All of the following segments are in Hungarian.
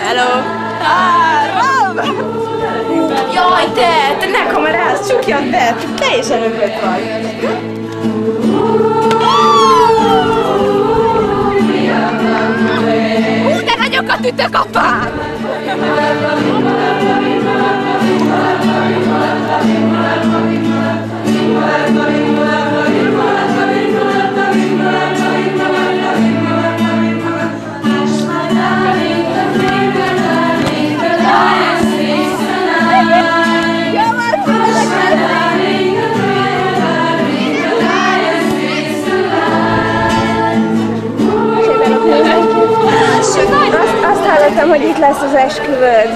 Hello! 3! Jaj, te ne kamerázz, csukjad be! Teljesen öblött vagy! Hú, de nagyokat ütök, apám! Azt hallottam, hogy itt lesz az esküvőd.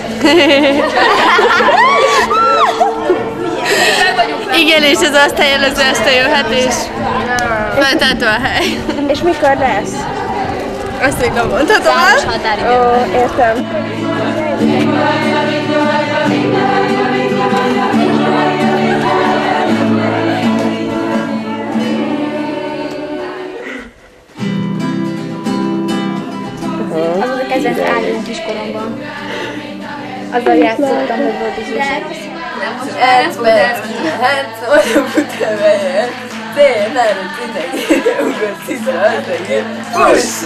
Igen, és az azt előző este jöhet, és feltöltő a hely. És mikor lesz? Azt még nem mondhatom el. Ó, értem. Az volt a kedvenc ágyunk kiskoromban. Azzal játszottam, hogy volt az újság. Olyan futámelyet, tényleg, ugrott szisza, push!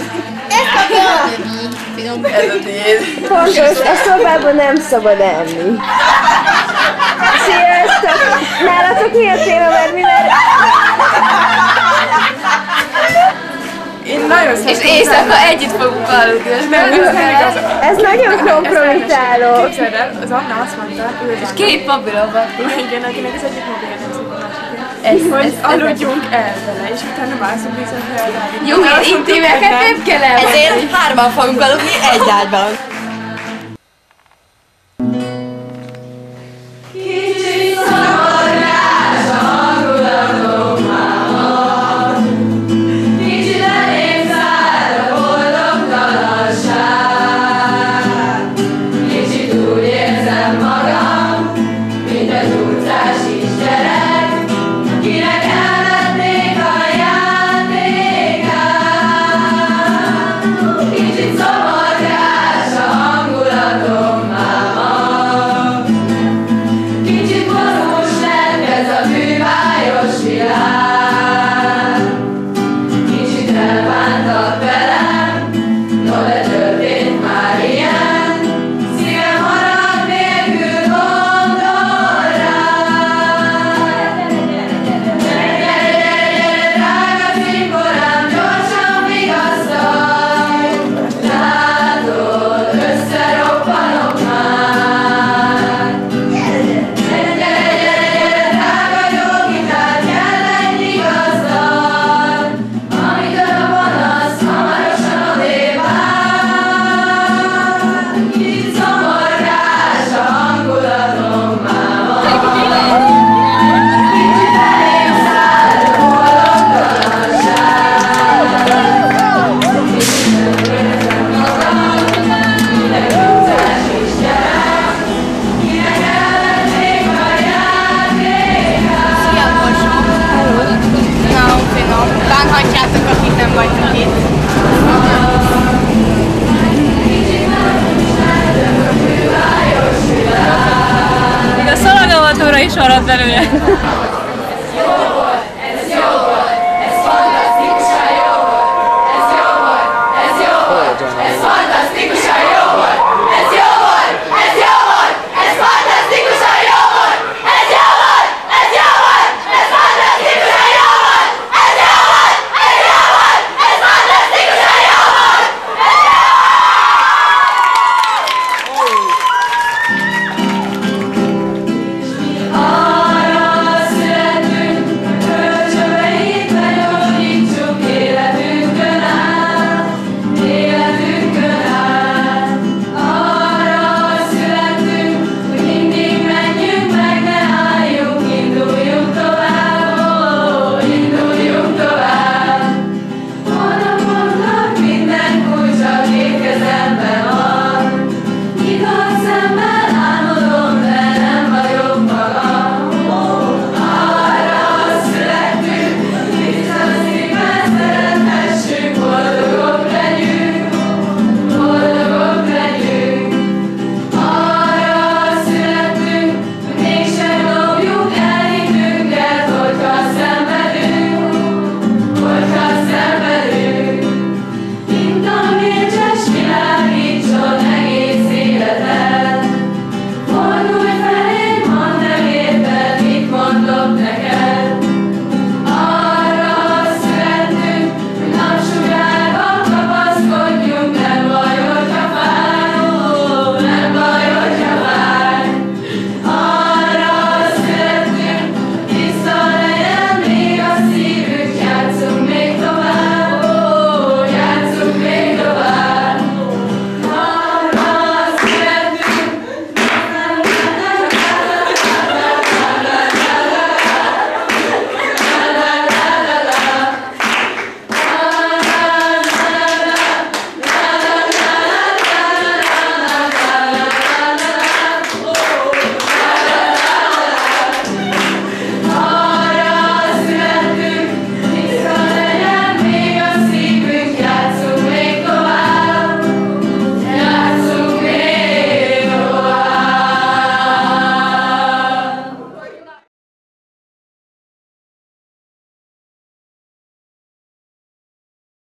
Ez a tiéd. Fontos, a szobában nem szabad enni. Sziasztok! Nálatok mi a téma, mert mivel... Én nagyon szeretem. És éjszaka együtt fogunk aludni, és nem igaz. Ez nagyon kompromittáló. Képzeld el, az Anna azt mondta, És két mobilban. igen, akinek az egyik mobilja nem szép a másikén, hogy aludjunk el vele, és utána mászunk viszont elvárjuk. Jó, intimeket nem kell elvenni. Ezért hárman fogunk aludni egy ágyban. Is maradt belőle.